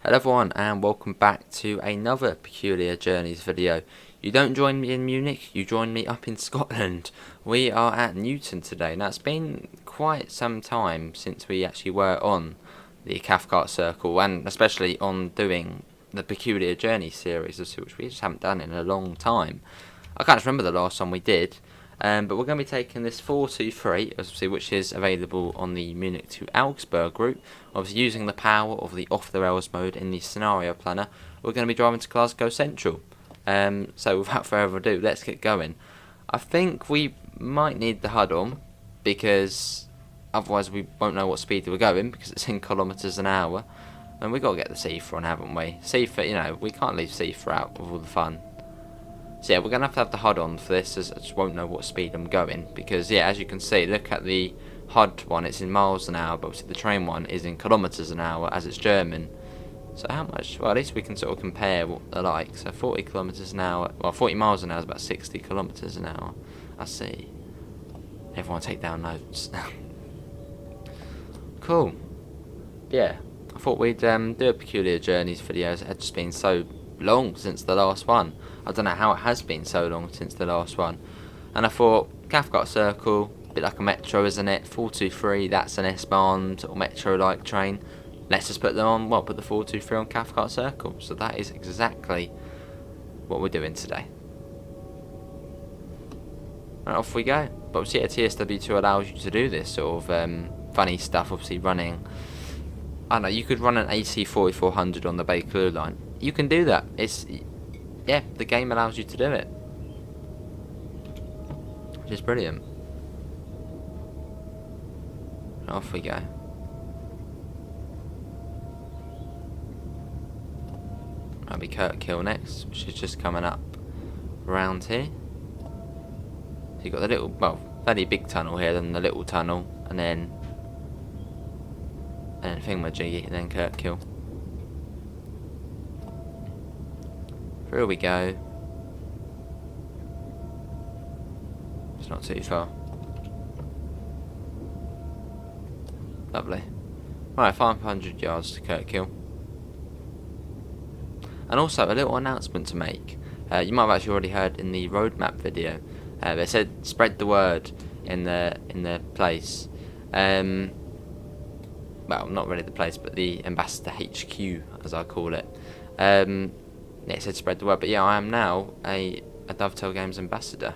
Hello everyone and welcome back to another Peculiar Journeys video. You don't join me in Munich, you join me up in Scotland. We are at Newton today. Now it's been quite some time since we actually were on the Cathcart Circle and especially on doing the Peculiar Journeys series, which we just haven't done in a long time. I can't remember the last one we did. But we're going to be taking this 423, obviously, which is available on the Munich to Augsburg route. Obviously, using the power of the off-the-rails mode in the scenario planner, we're going to be driving to Glasgow Central. So without further ado, let's get going. I think we might need the HUD on, because otherwise we won't know what speed we're going, because it's in kilometres an hour. And we've got to get the CIFA on, haven't we? CIFA, you know, we can't leave CIFA out with all the fun. So yeah, we're going to have the HUD on for this, as I just won't know what speed I'm going. Because yeah, as you can see, look at the HUD one, it's in miles an hour, but obviously the train one is in kilometres an hour, as it's German. So how much? Well, at least we can sort of compare what they're like. So 40 kilometres an hour, well 40 miles an hour is about 60 kilometres an hour. I see. Everyone take down notes. Cool. Yeah, I thought we'd do a Peculiar Journeys video, as it had just been so long since the last one. I don't know how it has been so long since the last one. And I thought, Cathcart Circle, a bit like a metro, isn't it? 423, that's an S-Bahn or metro-like train. Let's just put them on, well, put the 423 on Cathcart Circle. So that is exactly what we're doing today. Right, off we go. But obviously, yeah, TSW2 allows you to do this sort of funny stuff, obviously running. I don't know, you could run an AC 4400 on the Bakerloo line. You can do that. Yeah, the game allows you to do it, which is brilliant. Off we go. That'll be Kirkill next, which is just coming up around here. So you've got the little, well, fairly big tunnel here, then the little tunnel, and then Thingamajiggy, and then Kirkill. Here we go. It's not too far. Lovely. Right, 500 yards to Kirkill. And also a little announcement to make. You might have actually already heard in the roadmap video. They said spread the word in the place. Well, not really the place, but the Ambassador HQ, as I call it. Yeah, it said spread the word, but yeah, I am now a Dovetail Games ambassador.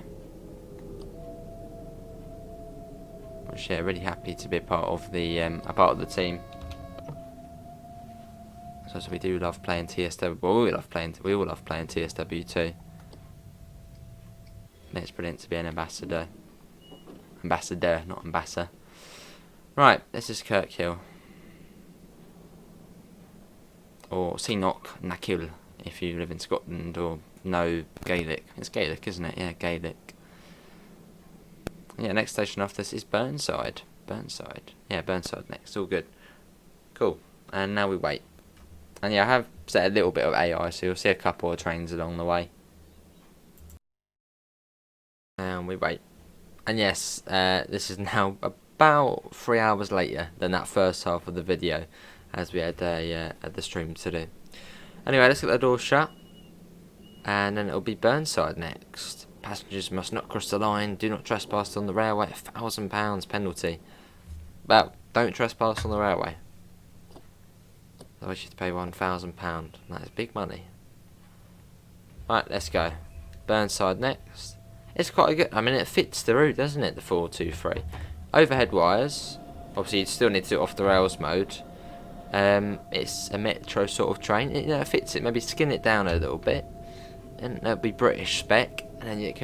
Which, yeah, really happy to be a part of the team. So we do love playing TSW. Well, we all love playing TSW too. And it's brilliant to be an ambassador. Ambassador, not ambassador. Right, this is Kirkill. Or Seanock Nakill, if you live in Scotland or know Gaelic. It's Gaelic, isn't it? Yeah, Gaelic. Yeah, next station after this is Burnside. Burnside. Yeah, Burnside next. All good. Cool. And now we wait. And yeah, I have set a little bit of AI, so you'll see a couple of trains along the way. And we wait. And yes, this is now about 3 hours later than that first half of the video, as we had the stream to do. Anyway, let's get the door shut, and then it'll be Burnside next. Passengers must not cross the line, do not trespass on the railway, £1,000 penalty. Well, don't trespass on the railway. Otherwise you have to pay £1,000, that is big money. Right, let's go. Burnside next. It's quite a good, I mean it fits the route, doesn't it, the 423. Overhead wires, obviously you still need to do off the rails mode. It's a metro sort of train. It fits it. Maybe skin it down a little bit, and it'll be British spec. And then it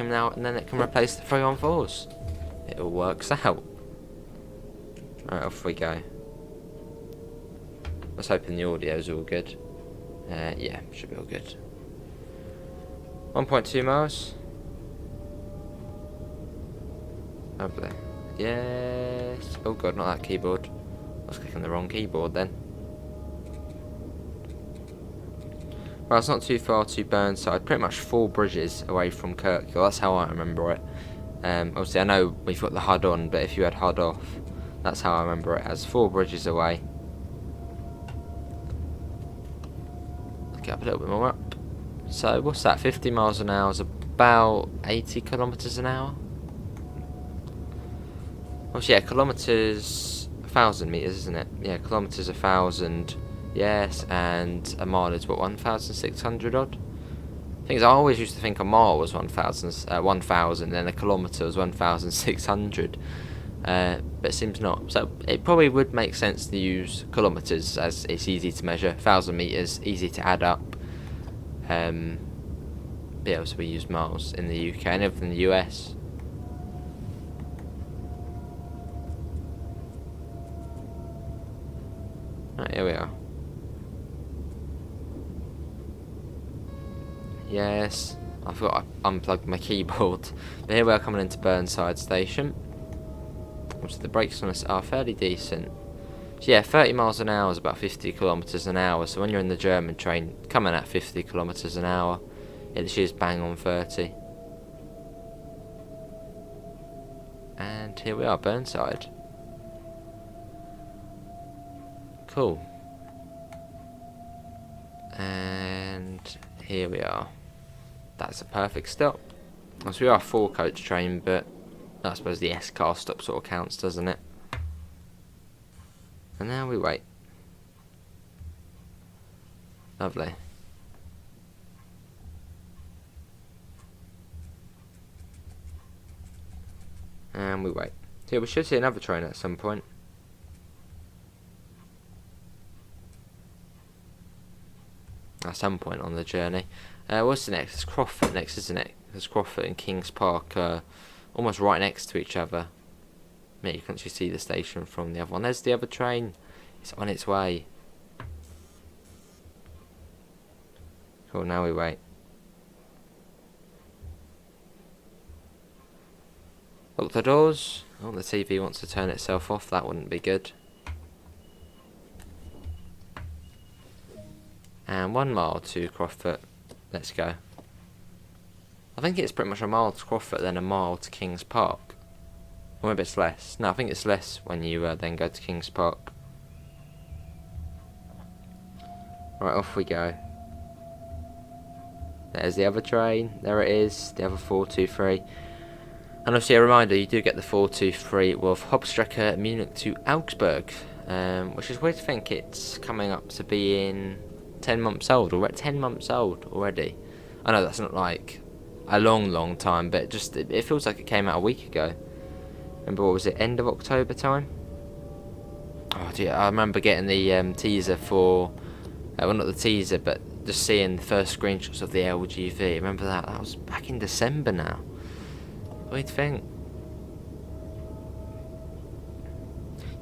can replace the 314s. It all works out. Right, off we go. I was hoping the audio's all good. Yeah, should be all good. 1.2 miles. Lovely. Yes. Oh god, not that keyboard. I was clicking the wrong keyboard then. Well, it's not too far to Burnside, pretty much 4 bridges away from Kirkill, that's how I remember it. Obviously I know we've got the HUD on, but if you had HUD off, that's how I remember it, as 4 bridges away. Get up a little bit more up. So what's that? 50 miles an hour is about 80 kilometers an hour. Oh yeah, kilometers 1,000 meters, isn't it? Yeah, kilometers 1,000. Yes, and a mile is what, 1,600 odd. Things I always used to think a mile was 1,000, and a kilometre was 1,600. But it seems not. So it probably would make sense to use kilometres, as it's easy to measure. 1,000 metres, easy to add up. Yeah, so we use miles in the UK and everything in the US. Right, here we are. Yes, I forgot I unplugged my keyboard. But here we are coming into Burnside station. Which the brakes on us are fairly decent. So yeah, 30 miles an hour is about 50 kilometers an hour. So when you're in the German train coming at 50 kilometers an hour, it's just bang on 30. And here we are, Burnside. Cool. And here we are. That's a perfect stop. So we are a 4-coach train, but I suppose the S-car stop sort of counts, doesn't it? And now we wait. Lovely. And we wait. So yeah, we should see another train at some point. At some point on the journey. What's the next? It's Crawford next, isn't it? Because Crawford and Kings Park are almost right next to each other. Yeah, you can actually see the station from the other one. There's the other train. It's on its way. Cool, now we wait. Lock the doors. Oh, the TV wants to turn itself off. That wouldn't be good. And 1 mile to Crawford. Let's go. I think it's pretty much a mile to Crawford, then a mile to Kings Park. Or maybe it's less. No, I think it's less when you then go to Kings Park. Right, off we go. There's the other train. There it is. The other 423. And obviously a reminder, you do get the 423 with Hauptstrecke Munich to Augsburg. Which is weird to think it's coming up to being 10 months old. We're at 10 months old already. I know that's not like a long time, but just it feels like it came out a week ago. Remember, what was it, end of October time? Oh dear, I remember getting the teaser for, well not the teaser, but just seeing the first screenshots of the LGV. Remember that? That was back in December now. What do you think?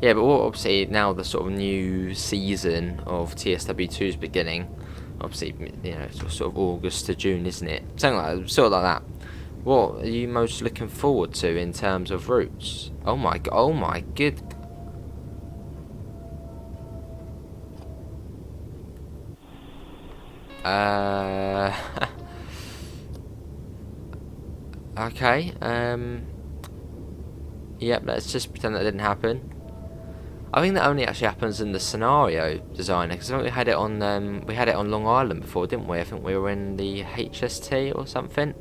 Yeah, but obviously now the sort of new season of TSW2 is beginning. Obviously, you know, sort of August to June, isn't it? Something like sort of like that. What are you most looking forward to in terms of routes? Oh my god! Oh my good. Okay. Yep. Let's just pretend that didn't happen. I think that only actually happens in the scenario designer, because I think we had it on Long Island before, didn't we? I think we were in the HST or something,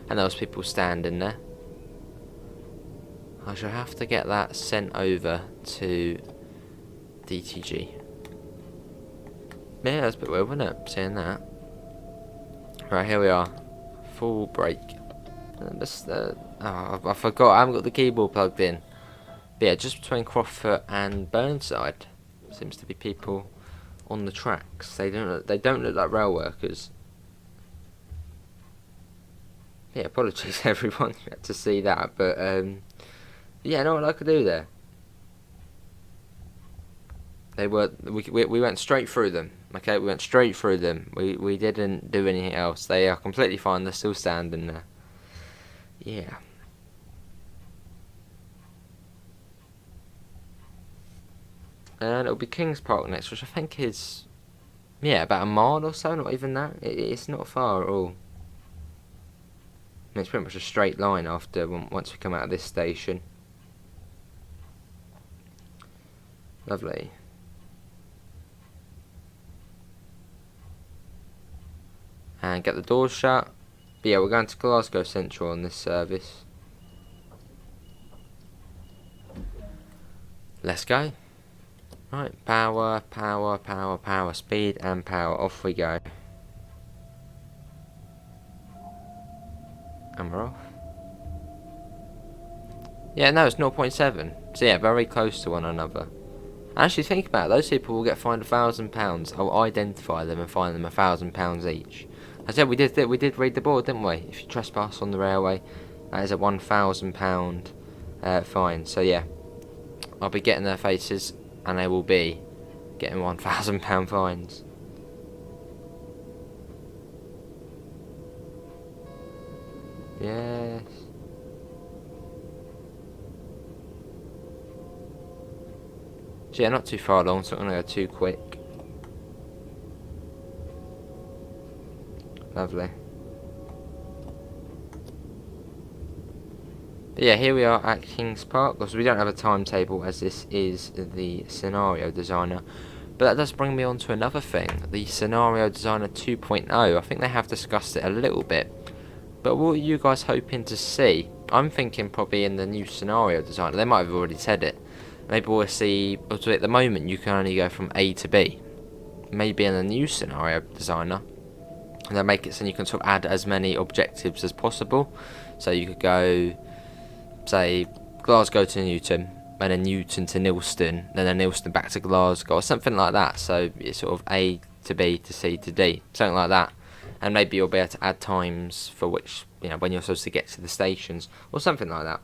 and there was people standing there. I shall have to get that sent over to DTG. Yeah, that's a bit weird, wasn't it? Seeing that. Right, here we are. Full break. I forgot. I haven't got the keyboard plugged in. But yeah, just between Crawford and Burnside, seems to be people on the tracks. They don't look like rail workers. Yeah, apologies everyone, you had to see that, but yeah, I know what I could do there. We went straight through them. Okay, we went straight through them. We didn't do anything else. They are completely fine. They're still standing there. Yeah. And it'll be Kings Park next, which I think is, yeah, about a mile or so, not even that. It's not far at all. I mean, it's pretty much a straight line after once we come out of this station. Lovely. and get the doors shut. But yeah, we're going to Glasgow Central on this service. Let's go. Right, power, power, power, power, speed and power. Off we go. And we're off. Yeah, no, it's 0.7. So yeah, very close to one another. Actually, think about it. Those people will get fined £1,000. I'll identify them and fine them £1,000 each. I said we did read the board, didn't we? If you trespass on the railway, that is a £1,000 fine. So yeah, I'll be getting their faces, and they will be getting £1,000 fines. Yes. So yeah, not too far along, so I'm not going to go too quick. Lovely. But yeah, here we are at Kings Park, because we don't have a timetable as this is the scenario designer. But that does bring me on to another thing, the scenario designer 2.0. I think they have discussed it a little bit. But what are you guys hoping to see? I'm thinking probably in the new scenario designer. They might have already said it. Maybe we'll see, so at the moment you can only go from A to B. Maybe in the new scenario designer, they'll make it so you can sort of add as many objectives as possible. So you could go, say, Glasgow to Newton, and then Newton to Nilston, then Nilston back to Glasgow, or something like that. So it's sort of A to B to C to D, something like that. And maybe you'll be able to add times for which, you know, when you're supposed to get to the stations, or something like that.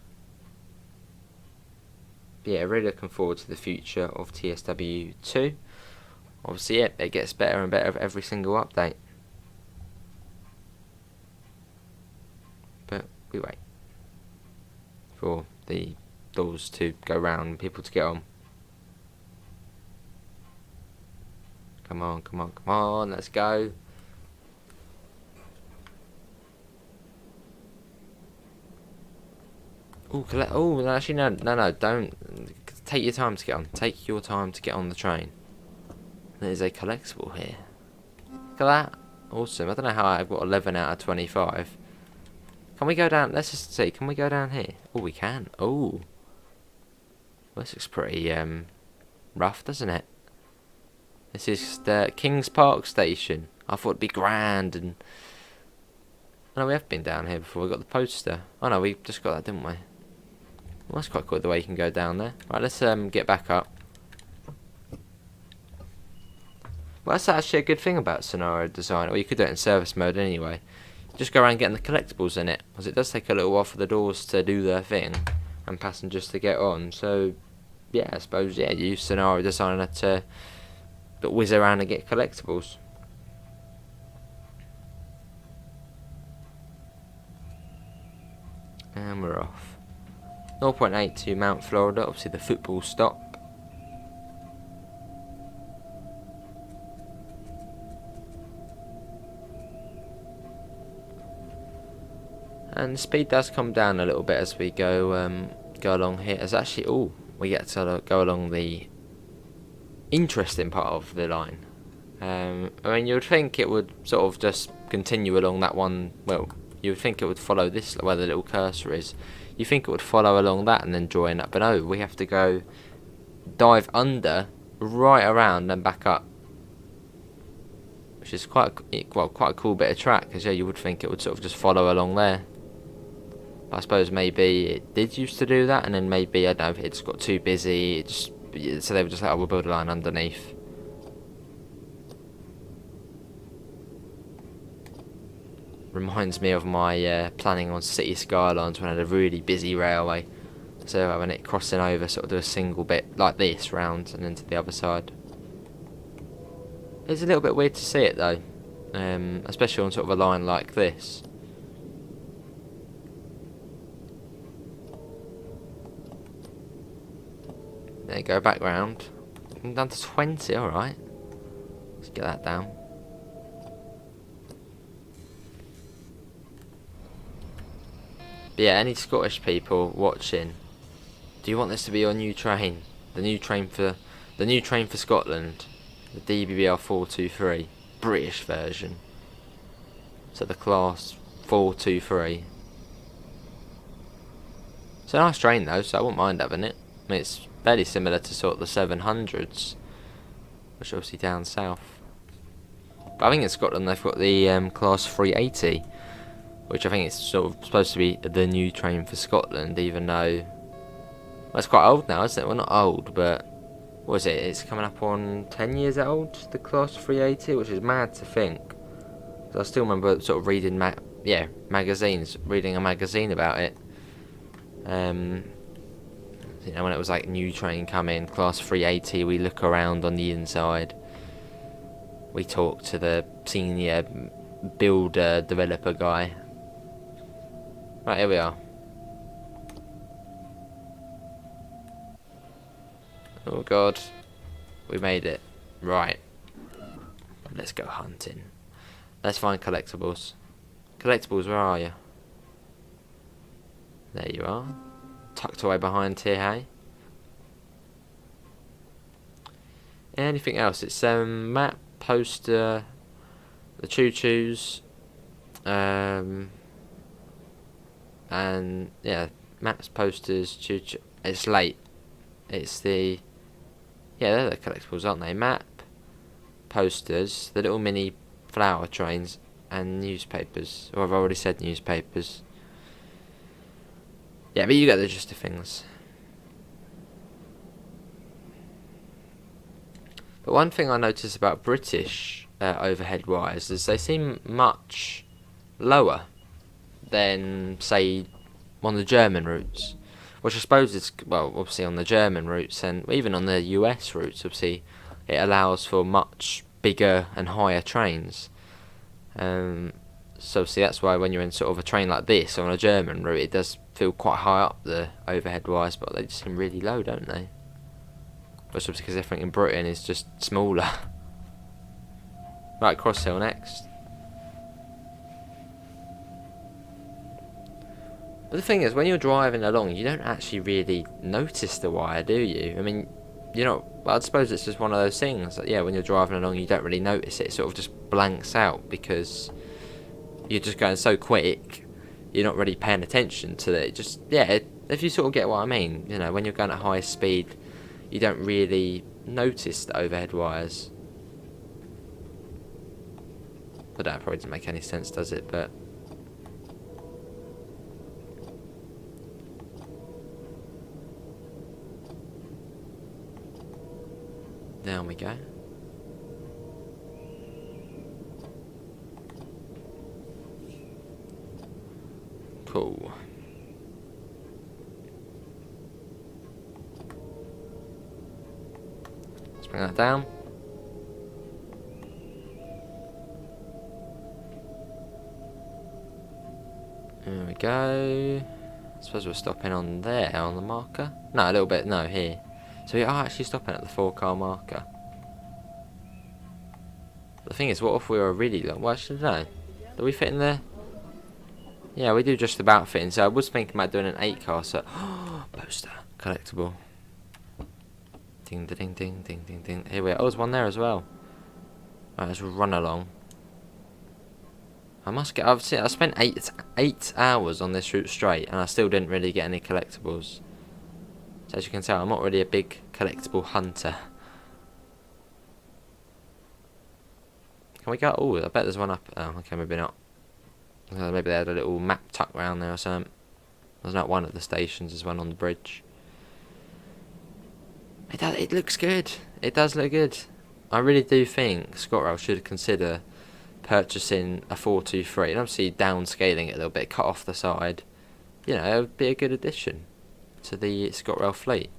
But yeah, really looking forward to the future of TSW2. Obviously, yeah, it gets better and better with every single update. But we wait for the doors to go round and people to get on. Come on, come on, come on, let's go. Oh, actually, no, don't. Take your time to get on. Take your time to get on the train. There's a collectible here. Look at that. Awesome. I don't know how I've got 11 out of 25. Can we go down? Let's just see. Can we go down here? Oh, we can. Oh. This looks pretty rough, doesn't it? This is the Kings Park station. I thought it'd be grand and... No, we have been down here before. We got the poster. Oh no, we just got that, didn't we? Well, that's quite cool the way you can go down there. Right, let's get back up. Well, that's actually a good thing about scenario design. Or you could do it in service mode anyway. Just go around getting the collectibles in it, because it does take a little while for the doors to do their thing and passengers to get on. So, yeah, I suppose, yeah, you use scenario designer to whiz around and get collectibles. And we're off. 0.8 to Mount Florida, obviously the football stop. And the speed does come down a little bit as we go along here. As actually, we get to go along the interesting part of the line. I mean, you would think it would sort of just continue along that one. Well, you would think it would follow this where the little cursor is. You think it would follow along that and then join up, but no, we have to go dive under, right around and back up, which is quite a cool bit of track. Because yeah, you would think it would sort of just follow along there. But I suppose maybe it did used to do that, and then maybe I don't know, it just got too busy. So they were just like, oh, we'll build a line underneath. Reminds me of my planning on City Skylines when I had a really busy railway. So having it crossing over, sort of do a single bit like this round and then to the other side. It's a little bit weird to see it though, especially on sort of a line like this. There you go, back round. I'm down to 20, alright. Let's get that down. But yeah, any Scottish people watching, do you want this to be your new train? The new train for Scotland, the DBBR 423 British version. So the class 423. It's a nice train though, so I wouldn't mind having it. I mean, it's fairly similar to sort of the 700s, which are obviously down south. But I think in Scotland they've got the class 380, which I think is sort of supposed to be the new train for Scotland, even though well, it's quite old now, isn't it? Well, not old, but what is it? It's coming up on 10 years old, the class 380, which is mad to think. So I still remember sort of reading magazines, reading a magazine about it. You know, when it was like new train coming, class 380, we look around on the inside. We talk to the senior builder, developer guy. Right, here we are. Oh god, we made it. Right, let's go hunting. Let's find collectibles. Collectibles, where are you? There you are. Tucked away behind here, hey? Anything else? It's map, poster, the choo-choos, and yeah, maps, posters, choo-choo. It's late. It's the they're the collectibles, aren't they? Map, posters, the little mini flower trains, and newspapers. Or I've already said newspapers. Yeah, but you get the gist of things. But one thing I notice about British overhead wires is they seem much lower than, say, on the German routes. Which I suppose is, well, obviously on the German routes and even on the US routes, obviously, it allows for much bigger and higher trains. So see, that's why when you're in sort of a train like this on a German route, it does feel quite high up the overhead wires, but they just seem really low, don't they? Which obviously because everything in Britain is just smaller. Right, Crosshill next. But the thing is, when you're driving along, you don't actually really notice the wire, do you? I mean, you know, I suppose it's just one of those things that, yeah, when you're driving along, you don't really notice it. It sort of just blanks out because you're just going so quick, you're not really paying attention to it. Just, yeah, if you sort of get what I mean, you know, when you're going at high speed, you don't really notice the overhead wires. I don't know, it probably doesn't make any sense, does it? But there we go. Cool. Let's bring that down. There we go. I suppose we're stopping on there, on the marker. No, a little bit, no, here. So we are actually stopping at the 4-car marker. But the thing is, what if we were really long? Well, actually, no. Do we fit in there? Yeah, we do just about fit in. So I was thinking about doing an 8-car, so... poster. Collectible. Ding, ding, ding, ding, ding, ding. Here we are. Oh, there's one there as well. Right, let's run along. I spent eight hours on this route straight, and I still didn't really get any collectibles. So as you can tell, I'm not really a big collectible hunter. Can we go? Oh, I bet there's one up. Oh, okay, maybe not. Maybe they had a little map tucked around there or something. There's not one at the stations, there's one on the bridge. It looks good. It does look good. I really do think ScotRail should consider purchasing a 423 and obviously downscaling it a little bit, cut off the side. You know, it would be a good addition to the ScotRail fleet.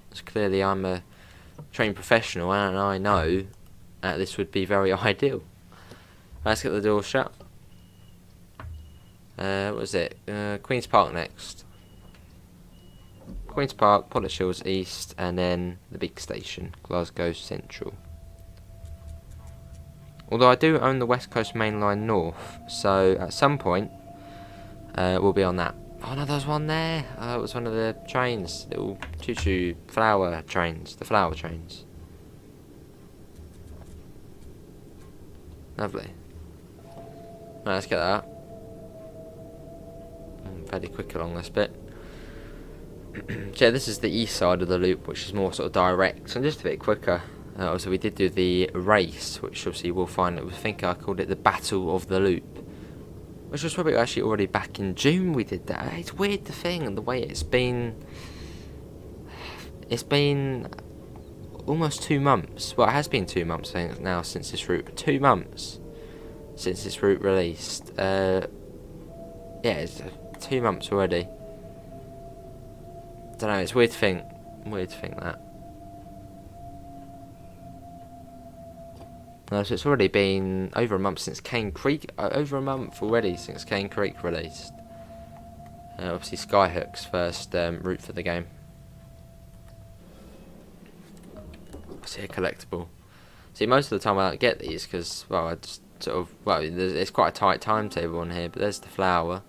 Because clearly I'm a trained professional and I know that this would be very ideal. Let's get the door shut. What was it? Queen's Park next. Queen's Park, Pollokshields East, and then the big station, Glasgow Central. Although I do own the West Coast Main Line North, so at some point we'll be on that. Oh no, there's one there. It was one of the trains, little choo-choo flower trains, the flower trains. Lovely. Right, let's get that. Fairly quick along this bit. So yeah, this is the east side of the loop, which is more sort of direct and just a bit quicker. Also, we did do the race, which obviously we'll find. I think I called it the Battle of the Loop, which was probably actually already back in June. We did that. It's weird the thing and the way it's been. It's been almost 2 months. Well, it has been 2 months I think now since this route. 2 months since this route released. Yeah, it's 2 months already. Don't know. It's weird to think. Weird to think that. No, so it's already been over a month since Cane Creek. Over a month already since Cane Creek released. Obviously, Skyhook's first route for the game. I see a collectible. See, most of the time I don't get these because, well, I just sort of, well, it's quite a tight timetable on here. But there's the flower.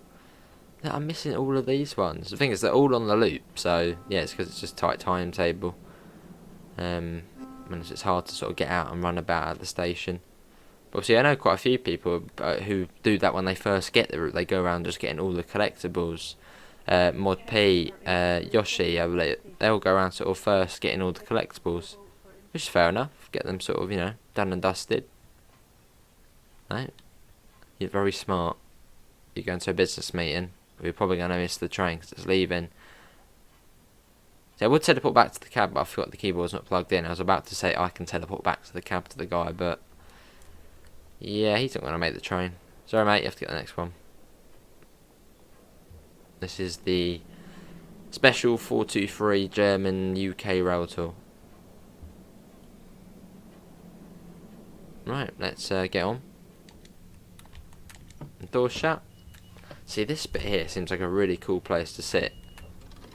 I'm missing all of these ones. The thing is, they're all on the loop, so yeah, it's because it's just tight timetable. And it's hard to sort of get out and run about at the station. But obviously, I know quite a few people who do that when they first get the route. They go around just getting all the collectibles. Mod P, Yoshi, they all go around sort of first getting all the collectibles, which is fair enough. Get them sort of, you know, done and dusted. Right? You're very smart. You're going to a business meeting. We're probably going to miss the train because it's leaving. So I would teleport back to the cab, but I forgot the keyboard's not plugged in. I was about to say I can teleport back to the cab to the guy, but yeah, he's not going to make the train. Sorry, mate, you have to get the next one. This is the special 423 German UK rail tour. Right, let's get on. Doors shut. See, this bit here seems like a really cool place to sit.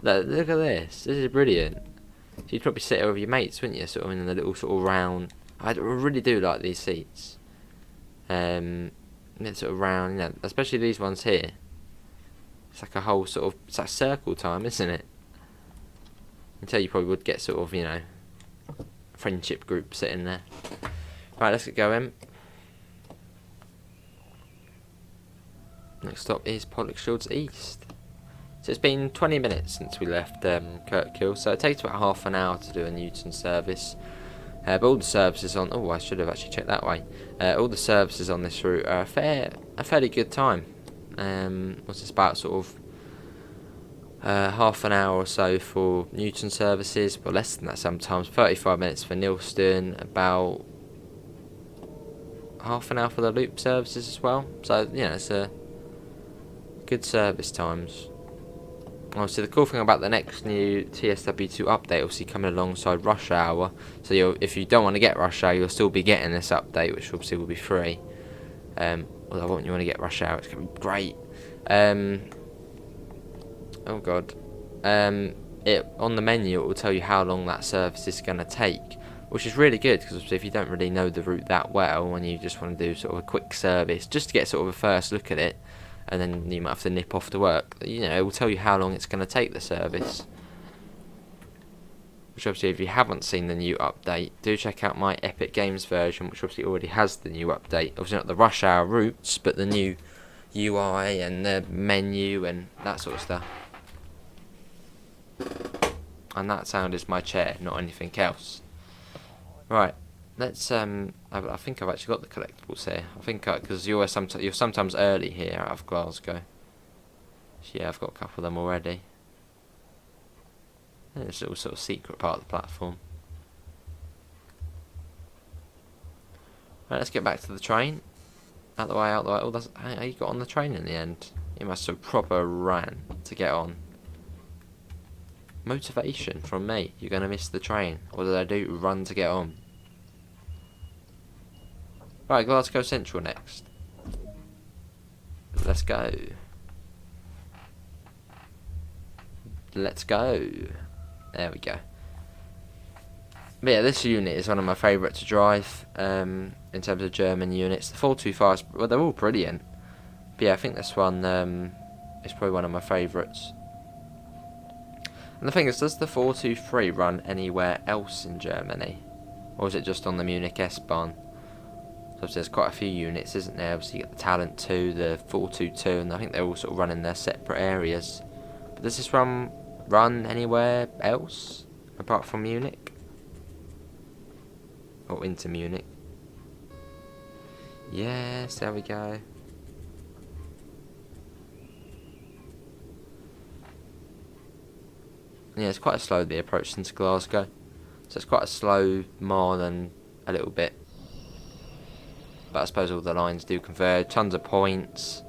Look at this. This is brilliant. So you'd probably sit here with your mates, wouldn't you? Sort of in the little sort of round. I really do like these seats. It's sort of round, you know, especially these ones here. It's like a whole sort of, it's like circle time, isn't it? Until you probably would get sort of, you know, friendship group sitting there. Right, let's get going. Next stop is Pollokshields East. So it's been 20 minutes since we left Kirkill, so it takes about half an hour to do a Newton service. But all the services on, oh, I should have actually checked that way. All the services on this route are a fairly good time. What's this, about sort of half an hour or so for Newton services, but less than that sometimes. 35 minutes for Nilston, about half an hour for the loop services as well. So, you know, it's a good service times. Obviously, the cool thing about the next new TSW2 update, obviously coming alongside Rush Hour, so if you don't want to get Rush Hour, you'll still be getting this update, which obviously will be free. Although when you want to get Rush Hour, it's going to be great. Oh god. On the menu, it will tell you how long that service is going to take, which is really good, because if you don't really know the route that well, and you just want to do sort of a quick service, just to get sort of a first look at it, and then you might have to nip off to work, you know, it will tell you how long it's going to take the service. Which obviously, if you haven't seen the new update, do check out my Epic Games version, which obviously already has the new update. Obviously not the Rush Hour routes, but the new UI and the menu and that sort of stuff. And that sound is my chair, not anything else. Right, let's I think I've actually got the collectibles here. I think because you're sometimes early here out of Glasgow. So yeah, I've got a couple of them already. And it's a little sort of secret part of the platform. Right, let's get back to the train. Out the way, out the way. Oh, that's how you got on the train in the end. You must have proper ran to get on. Motivation from me. You're going to miss the train. What did I do? Run to get on. Right, Glasgow Central next. Let's go. Let's go. There we go. But yeah, this unit is one of my favourite to drive in terms of German units. The 425s, well, they're all brilliant. But yeah, I think this one is probably one of my favourites. And the thing is, does the 423 run anywhere else in Germany? Or is it just on the Munich S-Bahn? So there's quite a few units, isn't there? Obviously you get the Talent 2, the 422, and I think they're all sort of running their separate areas. But does this run anywhere else apart from Munich? Or into Munich? Yes, there we go. Yeah, it's quite a slow the approach into Glasgow. So it's quite a slow more than a little bit. But I suppose all the lines do converge. Tons of points.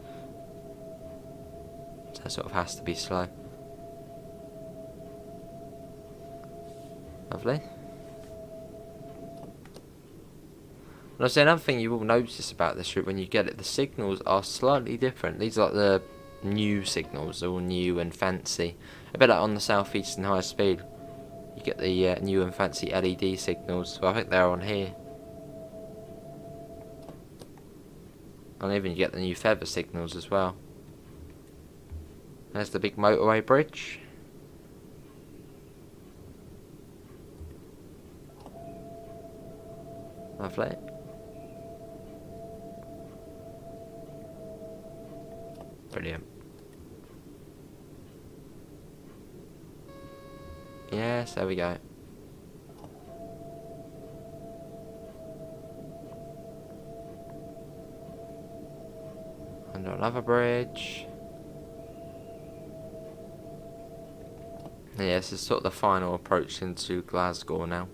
So it sort of has to be slow. Lovely. And I'll say another thing you will notice about this route when you get it, the signals are slightly different. These are like the new signals, they're all new and fancy. A bit like on the southeastern high speed, you get the new and fancy LED signals. So I think they're on here. And even you get the new feather signals as well. There's the big motorway bridge. Lovely. Brilliant. Yes, there we go. Under another bridge. Yeah, this is sort of the final approach into Glasgow now.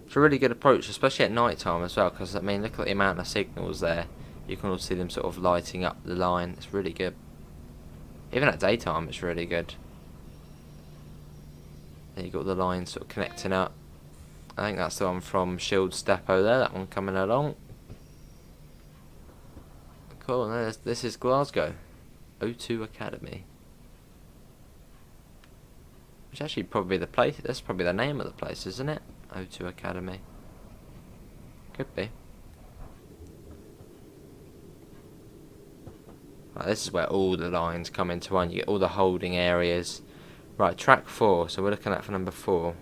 It's a really good approach, especially at night time as well, because I mean, look at the amount of signals there. You can all see them sort of lighting up the line. It's really good. Even at daytime, it's really good. There you got the lines sort of connecting up. I think that's the one from Shields Depot there. That one coming along. Cool. No, this is Glasgow. O2 Academy. Which actually probably the place. That's probably the name of the place, isn't it? O2 Academy. Could be. Right, this is where all the lines come into one. You get all the holding areas. Right, track 4. So we're looking at for number 4.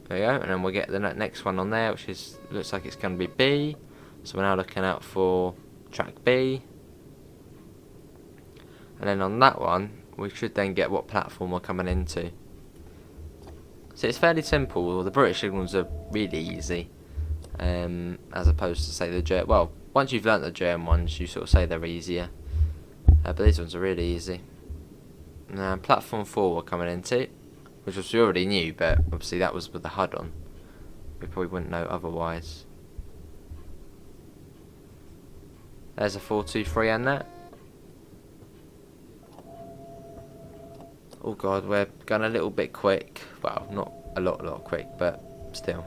There we go. And then we'll get the next one on there, which is looks like it's going to be B. So we're now looking out for track B. And then on that one, we should then get what platform we're coming into. So it's fairly simple. The British signals are really easy, as opposed to say the German. Well, once you've learnt the German ones, you sort of say they're easier. But these ones are really easy. Now, platform 4 we're coming into, which we already knew, but obviously that was with the HUD on. We probably wouldn't know otherwise. There's a 423 and that. Oh god, we're going a little bit quick. Well, not a lot quick, but still.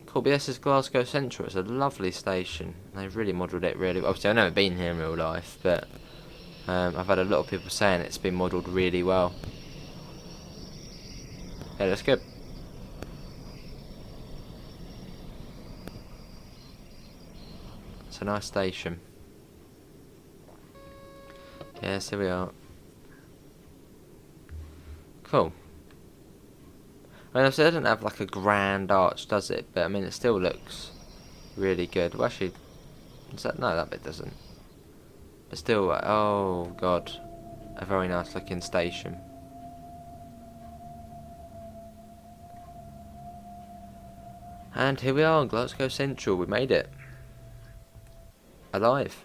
Cool, but this is Glasgow Central. It's a lovely station. They've really modelled it really well. Obviously, I've never been here in real life, but I've had a lot of people saying it's been modelled really well. Yeah, that's good. It's a nice station. Yes, here we are. Cool. I mean, obviously it doesn't have like a grand arch, does it? But I mean, it still looks really good. Well, actually, is that, no, that bit doesn't. But still, oh god, a very nice looking station. And here we are, Glasgow Central. We made it. Alive.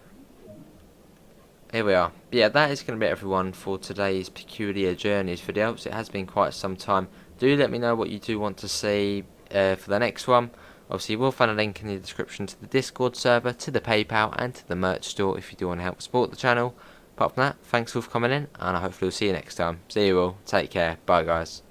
Here we are. But yeah, that is going to be everyone for today's Peculiar Journeys video. So it has been quite some time. Do let me know what you do want to see for the next one. Obviously, you will find a link in the description to the Discord server, to the PayPal, and to the merch store if you do want to help support the channel. Apart from that, thanks all for coming in, and I hopefully will see you next time. See you all. Take care. Bye, guys.